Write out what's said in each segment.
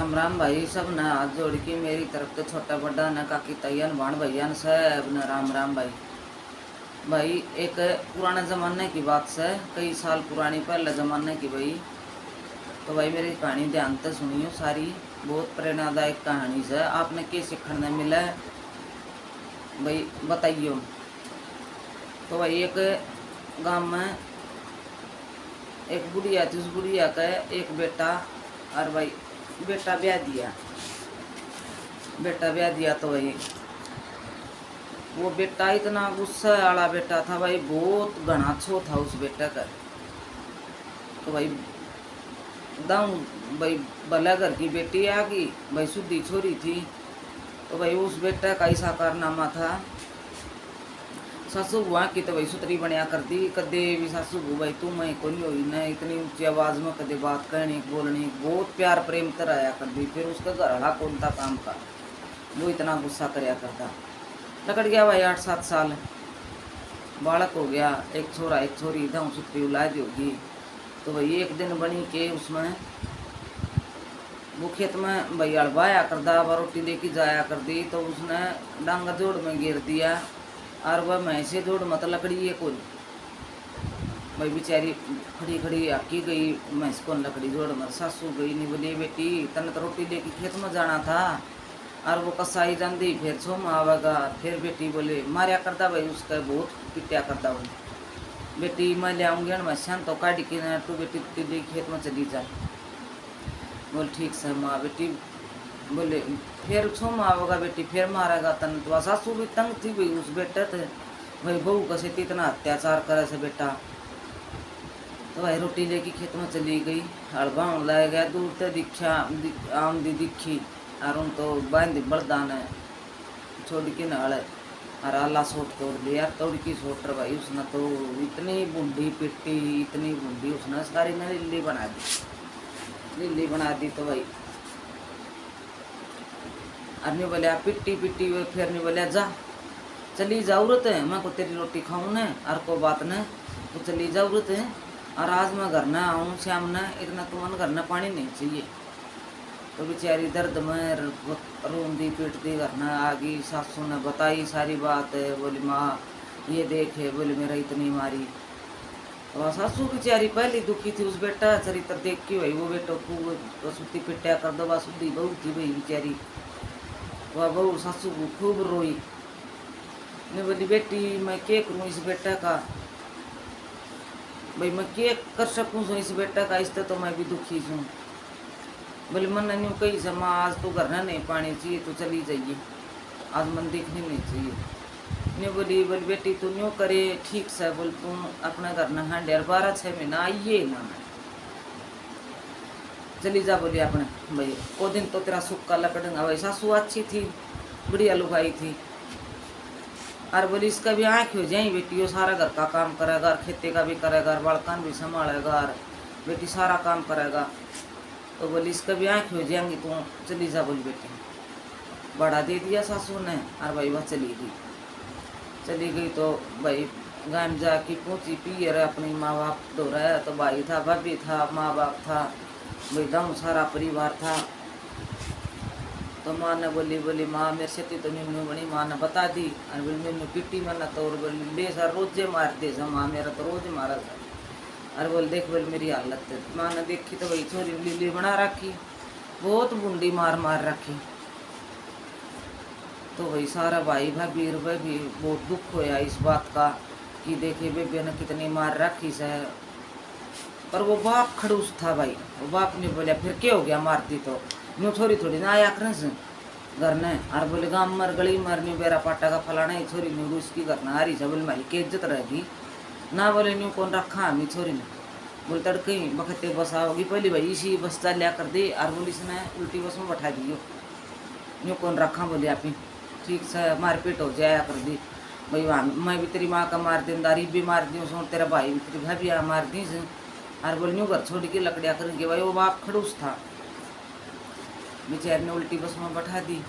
राम राम भाई सब न हाथ जोड़ के मेरी तरफ तो छोटा बड़ा न काकी तैयन भाण भैया न सब न राम राम भाई। भाई एक पुराने ज़माने की बात से कई साल पुरानी पहले ज़माने की भाई। तो भाई मेरी कहानी ध्यान से सुनियो, सारी बहुत प्रेरणादायक कहानी से आपने क्या सीखने मिला है भाई बताइयो। तो भाई एक गांव में एक बुढ़िया थी, उस बुढ़िया का एक बेटा और भाई बेटा ब्याह दिया तो भाई वो बेटा इतना गुस्सा वाला बेटा था भाई, बहुत घना छो था उस बेटे का। तो भाई दाऊ भाई भला घर की बेटी आ गई भाई, शुद्धी छोरी थी। तो भाई उस बेटे का ऐसा कारनामा था, सासू बुआ की तो भाई सुतरी बनया कर दी। कदे भी सासू बू भाई तू मैं को नहीं हुई न इतनी ऊंची आवाज़ में कदे बात करनी बोलनी, बहुत प्यार प्रेम कराया कर दी। फिर उसका घर वाला कौन था काम का, वो इतना गुस्सा कराया करता। लकड़ गया भाई 8-7 साल, बालक हो गया, एक छोरा एक छोरी, दाऊ सुतरी उला दी होगी। तो भाई एक दिन बनी के उसमें वो खेत में भाई अड़वाया कर दा, रोटी लेके जाया कर दी। तो उसने डांगा जोड़ में गिर दिया और वह भैंसे जोड़ मत लकड़ी ये कोई भाई बेचारी खड़ी खड़ी आकी गई भैंस को लकड़ी जोड़ मत। सासू गई नहीं, बोली बेटी तन तो रोटी लेके खेत में जाना था और वो कसाई जाती फिर छोम आवेगा। फिर बेटी बोले मारिया करता भाई, उसका बहुत पिटिया करता वो। बेटी मैं ले आऊँगी मैं शान तो काट के ना तू बेटी ले खेत में चली जा। बोल ठीक से माँ। बेटी बोले फिर छोम आवेगा बेटी, फिर मारेगा तन। तो सासू भी तंग थी भाई उस बेटे थे भाई, बहू कैसे इतना अत्याचार करे से बेटा। तो भाई रोटी लेके खेत में चली गई, हड़बा लाया गया दूर से दीक्षा आमदी दिखी और उन तो बांध बरदान है छोड़ के नाल और आला सोट तोड़ दिया। तोड़ की सोट भाई उसने तो इतनी बूंदी पिट्टी, इतनी बूंदी उसने सारी ने लिल्ली बना दी। तो भाई नहीं बोले पिट्टी पिट्टी, फिर नहीं बोले जा चली जरूरत है मैं को तेरी रोटी खाऊं ने और को बात ने तो चली जरूरत है। और आज मैं घर न आऊँ शाम न इतना तुमन घर न पानी नहीं चाहिए। तो बेचारी दर्द में रोंदी पीटती घर न आ गई। सासू ने बताई सारी बात है, बोली माँ ये देखे, बोली मेरा इतनी मारी। और सासू बेचारी पहली दुखी थी उस बेटा चरित्र देख के भाई, वो बेटो खूब सुती पिट्या कर दो। सुधी बहू थी भाई बेचारी, वह बहू सासू को खूब रोई। मैं बोली बेटी मैं क्या करूँ इस बेटा का भाई, मैं क्या कर सकूँ इस बेटा का, इससे तो मैं भी दुखी हूँ। बोले मन नहीं कही से माँ आज तो घर नहीं पानी चाहिए तो चली जाइए, आज मन दिखने नहीं चाहिए। नहीं बोली बेटी तू न्यू करे ठीक से, बोल तुम अपने घर न हाँ 12-6 महीना आइए ना मैं चली जा। बोली अपने भाई वो दिन तो तेरा सुख का लकड़ूंगा भाई। सासू अच्छी थी, बढ़िया लुगाई थी और बोली इसका भी आँख हो जाए बेटी, वो सारा घर का काम करेगा और खेती का भी करेगा, बालकान भी संभालेगा और बेटी सारा काम करेगा। तो बोली इसका भी आँख हो जाएंगी तू चली जा। बोली बेटी बड़ा दे दिया सासू ने और भाई वह चली गई। तो भाई गांव जाके पहुँची पियर अपनी माँ बाप दो रहा। तो भाई था, भाभी था, माँ बाप था भाई, दम सारा परिवार था। तो माँ ने बोली माँ मेरे से तो न्यू बनी। माँ ने बता दी और बोली मैंने पिट्टी मैंने तो और बोली ले सर रोजे मार दे सा माँ, मेरा तो रोज मारा था। और बोल देख बोल मेरी हालत है। माँ ने देखी तो वही छोरी लिली बना रखी, बहुत बूंदी मार रखी। तो वही सारा भाई भाभी भी बहुत दुख होया इस बात का कि देखे बेबे ने कितनी मार रखी से। पर वो बाप खड़ूस था भाई, वो बाप ने बोला फिर क्या हो गया मारती तो न्यू थोड़ी ना आया कर घर ने। और बोले गाँव मर गली मर न्यू बेरा पाटा का फलाना ही छोरी न्यू उसकी घर ना आ रही है। बोले मारी की इज्जत रहेगी ना, बोले न्यू कौन रखा हमी छोरी ने। बोले तड़के बखते बस आओगी पहली भाई इसी बस लिया कर दी और बोली इसने उल्टी बस में बैठा दियो, न्यू कौन रखा। बोले आप ठीक से मारपीट हो जाया कर दी भाई। वहाँ मैं भी तेरी माँ का मार दी, दारी भी मार दी उसमें, तेरा भाई भी तेरी भाभी मार दी से। और बोले न्यू घर छोड़ के लकड़िया करेंगे भाई। वो बाप खड़ूस था, बेचारे ने उल्टी बस में बैठा दी।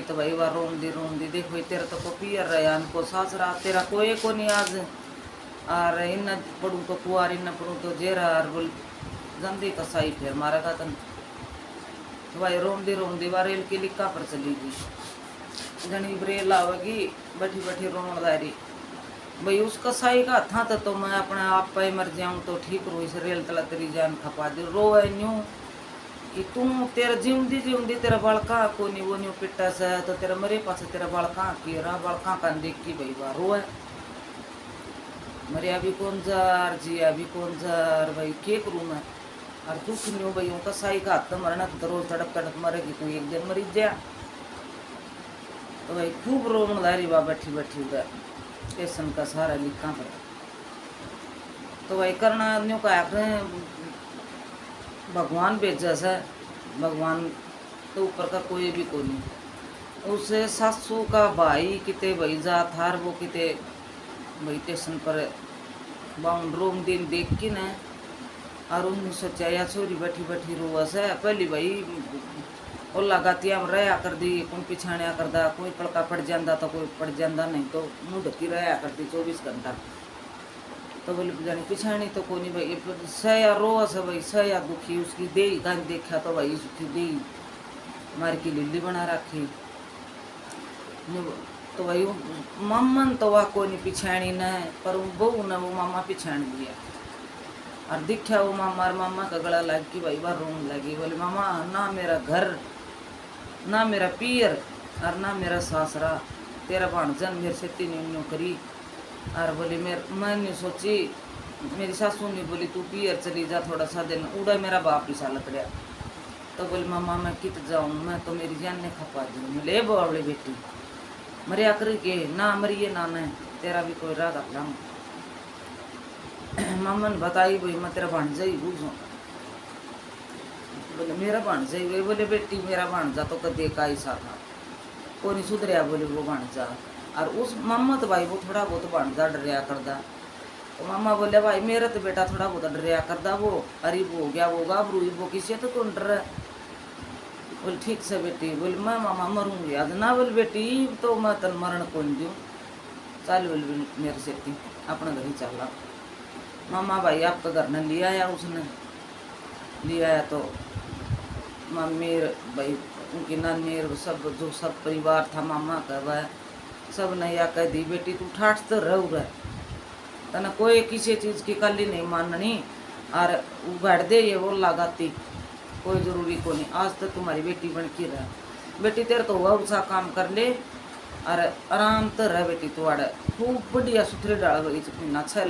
तो भाई वह रोन दी देख भाई तेरा तो को पियर रहा इनको सास रहा तेरा कोई को नहीं आज और इन पढ़ूँ तो कुआर इन पढ़ूँ तो जेरा। और बोल जंदी कसाई फिर मारा का तन। तो भाई रोम दी बार रेल की लिक्का पर चली गई जनी ब्रेल आवेगी बैठी बैठी रोन दारी भाई उस कसाई का था तो मैं अपने आप पे मर जाऊं तो ठीक रो इस रेल तला तेरी जान खपा दे रो है न्यू कि तू तेरा जिंदी तेरा बड़का को नहीं वो न्यू पिट्टा से तो तेरा मरे पास तेरा बड़का की रहा बड़का का देख की भाई बार रो है मरे अभी कौन जार जी अभी कौन जार भाई के करूँ मैं और दुख नहीं हो भाई उनका साई का हाथ मरना तो रोज तड़प तड़प मरेगी तू एक दिन मरी जा तो भाई खूब रोन दारी बा बैठी बैठी उधर स्टेशन का सारा लिखा पर तो भाई करना न्यू का भगवान भेजा से भगवान तो ऊपर का कोई भी को नहीं उसे सासू का भाई किते भाई जा थार वो किते भाई स्टेशन पर बाउंड रूम दिन देख की न और उन्हें सोचा या छोरी बैठी बैठी रोआ से पहली भाई और लगातिया रहा कर दी कोई पिछाणिया करदा कोई पड़का पड़ जाता तो कोई पड़ जाता नहीं तो मुँह ढकी रहा करती 24 घंटा तो बोले जानी पिछाणी तो कोई नहीं भाई सया रोआ से भाई सया दुखी उसकी दे गान देखा तो भाई उसकी दे मार की लिल्ली बना रखी तो भाई मम्मन तो वह कोई नहीं पिछाणी न पर बहू ने वो मामा पिछाण दिया और दिखा वो मामा का गला लग की भाई बार रोन लगी बोले मामा ना मेरा घर ना मेरा पियर और ना मेरा सासरा तेरा भाणजन मेरे से तीन करी और बोली मैंने सोची मेरी सासू ने बोली तू पियर चली जा थोड़ा सा दिन उड़ा मेरा बाप पिछा लकड़िया तो बोली मामा मैं कित जाऊँ मैं तो मेरी जान ने खपा दूँ मिले बावड़ी बेटी मरिया कर के ना मरिए ना मैं तेरा भी कोई राग अपना मामा ने बताई भाई मैं तेरा भाणजा ही बूझूँ बोले मेरा भाणजा ही बोले बेटी मेरा भाणजा तो कदे का ऐसा था को नहीं सुधरिया बोले वो भाणजा और उस मामा तो भाई वो थोड़ा बहुत भाणजा डरिया करदा तो मामा बोले भाई मेरा तो बेटा थोड़ा बहुत डरिया करदा वो अरे वो हो गया वो गाभरू वो किसी तो कौन डर बोले ठीक से बेटी बोले मैं मामा मरूंगी आज ना बोले बेटी तो मैं तन मरण कौन दूँ चल बोले मेरे से अपना घर ही चला मामा भाई आप तो घर ने लिया आया उसने लिया आया तो मम्मी भाई उनकी नानी सब जो सब परिवार था मामा का वह सब ने या कह दी बेटी तू ठाठ तो रह तना कोई किसी चीज़ की कली नहीं माननी और उगाड़ दे ये वो लगाती कोई ज़रूरी को नहीं आज तक तुम्हारी बेटी बन के रह बेटी तेरे तो हुआ उसा काम कर ले और आराम तो रह बेटी तू आड़ खूब बढ़िया सुथरे डाल गई ना छः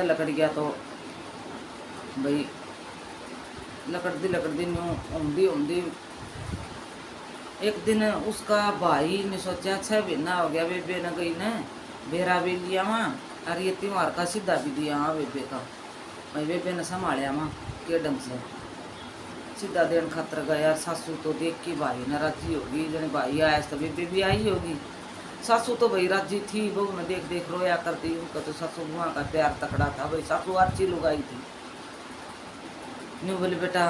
लकड़ गया तो भाई लकड़ दी न्यू ओंदी एक दिन उसका भाई ने सोचा 6 महीना हो गया बेबे न गई न बेरा भी लिया वहाँ और ये त्योहार का सीधा भी दिया वहाँ बेबे का भाई बेबे ने संभालिया वहाँ के ढंग से सीधा देन खातर गया सासू तो देख के भाई न राजी होगी जन भाई आया तो बेबे भी आई होगी सासू तो भाई राजी थी बहू ने देख देख रोया करती उनका तो सासू बुआ का प्यार तकड़ा था भाई सासू अच्छी लुगाई थी न्यू बोले बेटा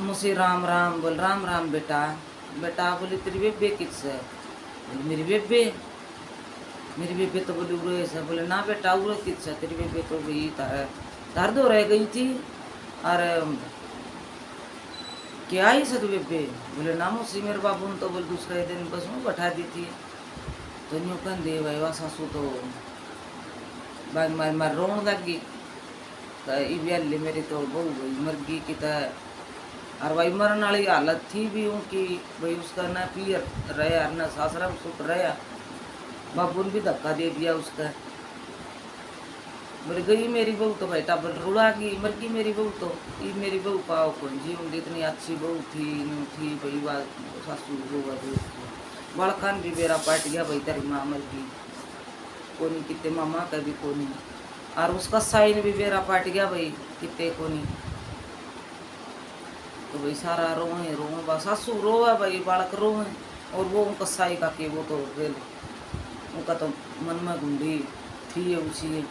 मुझसे राम राम बोल राम राम बेटा बेटा बोले तेरी बेबे किससे बोले मेरी बेबे तो बोली उड़े से बोले ना बेटा उड़े किससे तेरी बेबे तो भाई दर्द हो रह गई थी और क्या ही सर बेबे बोले ना मुझसे मेरे बाबू ने तो बोले दूसरे दिन बस में बैठा दी थी तो न्यू कह दे भाई वह सासू तो बाग मार रोन लगी तो इवेली मेरी तो बहू गई मर गई कि और भाई मरण वाली हालत थी भी हूँ कि भाई उसका ना पियर रहा ना सासरा सुख रहा बाबू ने भी धक्का दे दिया उसका मर गई मेरी बहू तो भाई टाबर रुड़ा गई मर गई मेरी बहू तो ये मेरी बहू पाओ कौन जी उनकी इतनी अच्छी बहू थी भाई बात सासू बहू बड़खान भी मेरा पाट गया भाई तेरी माँ मर गई कोनी कितने मामा का भी कोनी और उसका साइन भी मेरा पाट गया भाई कितने कोनी तो भाई सारा रोए बस सासू रोए भाई बालक रोए और वो उनका साई का के वो तो रेल उनका तो मन में गुंडी थी उसी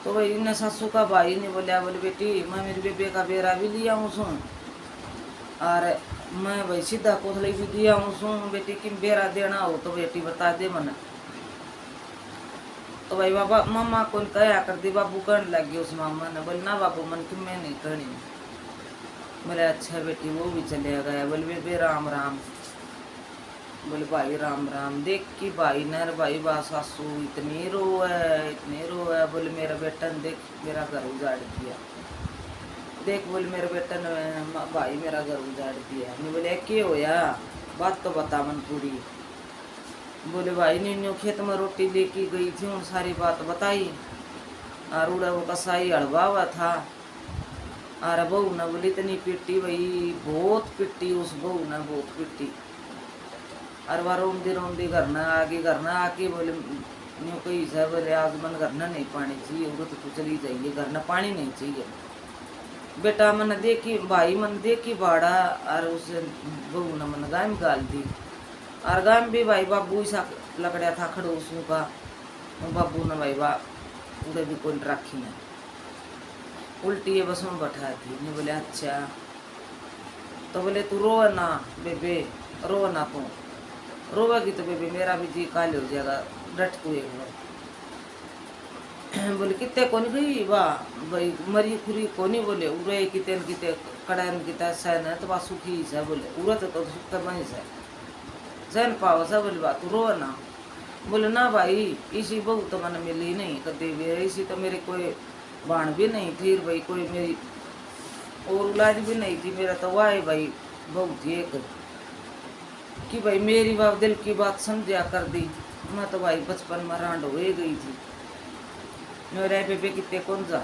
तो भाई इन्हें सासू का भाई ने बोलिया बोले बेटी मैं मेरी बेबे का बेरा भी लिया हूँ सुन और मैं भाई सीधा कोथली भी दिया हूँ सुन बेटी कि बेरा देना हो तो बेटी बता दे मन तो भाई बाबा मामा कौन कहा कर दी, बाबू कहने लग गया उस मामा ने। बोले ना बाबू मन की मैं नहीं कहनी। बोले अच्छा बेटी, वो भी चले गया। बोले बेबे राम राम। बोले भाई राम राम। देख कि भाई नर भाई बा सासू इतनी रोए इतनी रोए। बोले मेरा बेटा ने देख मेरा घर उजाड़ दिया, देख बोले मेरे बेटा ने भाई मेरा घर उजाड़ दिया। नहीं बोले क्या होया, बात तो बता मन पूरी। बोले भाई नीनू खेत में रोटी लेके गई थी, उन सारी बात बताई। और उड़ा वो कसाई हड़वा हुआ था। और बहू ने बोली इतनी पिट्टी भाई, बहुत पिट्टी उस बहू ने, बहुत पिट्टी। और वह रोंदी घर न आगे, घर न आके बोले न्यू कही से बोले आज मन घर न नहीं पानी चाहिए, उड़त तो चली जाइए, घर न पानी नहीं चाहिए। बेटा मन देखी भाई मन देखी बाड़ा। और उस बहू ने मन गाय में गाल दी। और गाय में भी भाई बाबू ऐसा लकड़िया था खड़ोसू का। बाबू ने भाई बा उड़े भी कोई राखी न उल्टी है बस में बैठा थी। नहीं बोले अच्छा। तो बोले तू रो ना बेबे, रो ना तू, रोवेगी तो बेबी मेरा भी जी काले हो जाएगा, डट तू एक बार। बोले कितने कौन गई वाह भाई मरी खुरी कोनी। बोले उरे कितने कितने कड़न कितने सहन है तो बा सुखी से। बोले उरत तो सुख बनी से सहन पाओ सा। बोले बा तू रो ना। बोले ना भाई इसी बहू तो मैंने मिली नहीं कभी भी, इसी तो मेरे कोई बाण भी नहीं थी भाई, कोई मेरी और औलाद भी नहीं थी। मेरा तो वाह भाई बहू थी एक कि भाई मेरी बाप दिल की बात समझा कर दी। मैं तो भाई बचपन में रांड हो गई थी। मेरे बेबे कितने कौन जा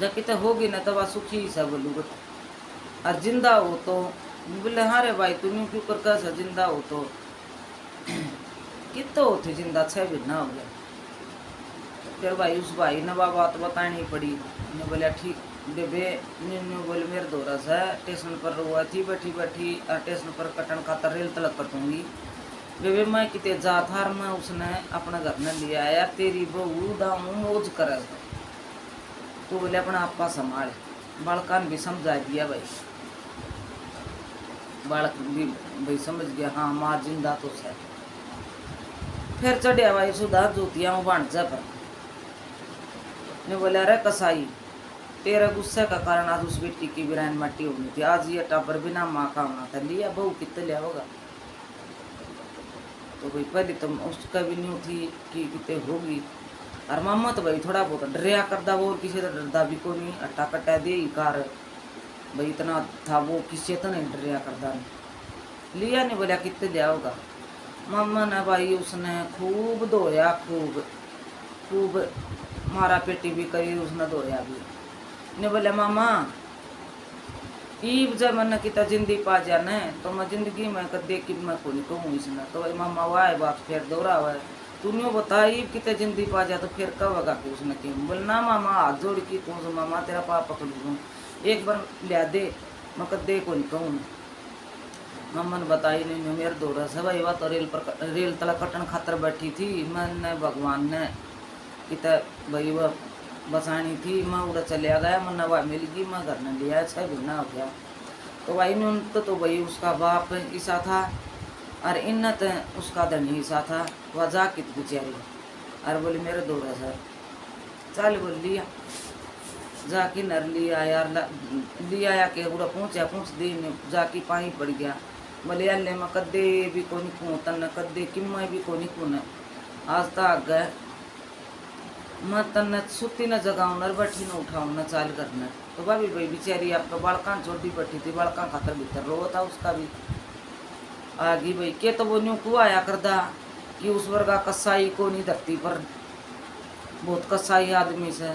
जब कितने होगी ना तब सुखी सा बोलू। और जिंदा हो तो बोले हाँ रे भाई तुम क्यों कर कैसा जिंदा हो तो कितने होते जिंदा 6 महीना हो गया। फिर भाई उस भाई ने बात बतानी पड़ी। ने बोला ठीक बेबे। न्यू बोले मेरे दोरस है स्टेशन पर हुआ थी बैठी बैठी, और स्टेशन पर कटन खातर रेल तलक कटूंगी बेबे। मैं कितने जा था मैं उसने अपना घर में लिया यार, तेरी बहू दामू मौज करे तो बोले अपना आपा संभाल। बालकान भी समझा दिया भाई, बालक भी भाई समझ गया हाँ माँ जिंदा तो है। फिर चढ़िया भाई सुधा जोतिया भाणजा पर। ने बोले अरे कसाई तेरा गुस्से का कारण आज उस बेटी की बिरान मट्टी होनी थी, आज ये टाबर बिना माँ का होना था। लिया बहू कितने लिया होगा। तो भाई पहले तो उसका भी न्यू थी कि कितने होगी। और मामा तो भाई थोड़ा बहुत डरिया करदा, वो किसी तो डरदा भी को नहीं, अट्टा कट्टा दे ही कार भाई इतना था वो किसी तो नहीं डरिया करदा नहीं। लिया नहीं बोलिया कितने लिया होगा। मामा ने भाई उसने खूब धोया, खूब खूब मारा पेटी भी करी, उसने धोया भी। ने बोले मामा ईब जब मैंने किता जिंदगी पा जाना तो मैं जिंदगी में कदे कि मैं को नहीं कहूँ इसने। तो भाई मामा वाह बात फिर दोहरा हुआ है तूने बता ईब कितने जिंदगी पा जा तो फिर कब होगा कि उसने क्यों। बोले ना मामा हाथ जोड़ की कहूँ मामा तेरा पाप पकड़ दूँ एक बार लिया दे, मैं कदे को नहीं कहूँ। मामा ने बताई नहीं मेरे दोहरा से भाई वह तो रेल तला कटन खातर बैठी थी। मैंने भगवान ने किता भाई वह बसानी थी, मैं उड़ा चलिया गया, मैं नवा मिल गई, मैं घर न लिया 6 महीना हो गया। तो भाई ने तो भाई उसका बाप ईसा था और इन्नत उसका धनी ईसा था। वह जा कित बेचारी और बोले मेरे दोहरा सर चल बोल लिया जाके नर लिया यार लिया या के पूरा पहुँचा पहुँच दे में जाके पानी पड़ गया। बोले अल्ले मैं कदे भी को नहीं खूँ तन कदे कि मैं भी को नहीं खून आज तक गए मैं तन सुती न जगाऊँ न बैठी न उठाऊँ न चाल करना। तो भाभी भाई बेचारी आपका बालका छोटी बैठी थी, बालका खातर भीतर रो था उसका भी आगे भाई के तो वो न्यू को आया करदा कि उस वर्गा कसाई को नहीं धरती पर बहुत कसाई आदमी से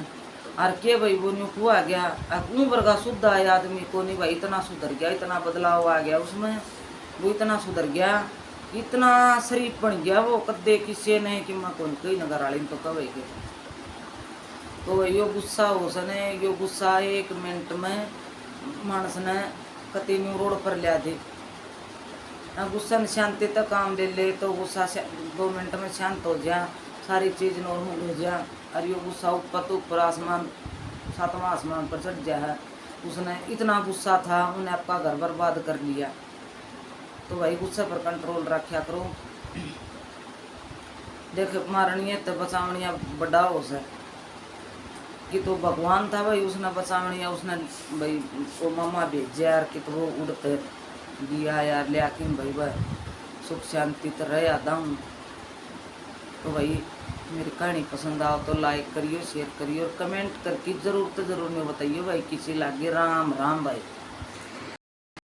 और के भाई वो न्यू को आ गया ऊँ वर्गा शुद्ध आया आदमी को नहीं भाई इतना सुधर गया, इतना बदलाव आ गया उसमें, वो इतना सुधर गया, इतना शरीफ बन गया वो कदे किसी ने कि मैं कौन कहीं नगर आली तो कवे के। तो यो गुस्सा हो सने यो गुस्सा 1 मिनट में मानस ने कति न्यू रोड पर लिया दे। गुस्सा ने शांति तक काम ले ले तो गुस्सा 2 मिनट में शांत हो जा, सारी चीज़ नॉर्मल हो जा। और यो गुस्सा ऊपर तो ऊपर आसमान 7वां आसमान पर चढ़ जा है। उसने इतना गुस्सा था उन्हें आपका घर बर्बाद कर लिया। तो भाई गुस्से पर कंट्रोल रखा करो। देख मारनी है तो बचावनिया बड़ा हो से कि तो भगवान था भाई, उसने बचावनिया उसने भाई वो मामा भेजे यार कि तो वो उड़ते दिया यार, लेकिन भाई वह सुख शांति तो रह आता हूँ। तो भाई मेरी कहानी पसंद आओ तो लाइक करियो, शेयर करियो और कमेंट करके ज़रूर तो ज़रूर में बताइए भाई किसी लागे। राम राम भाई।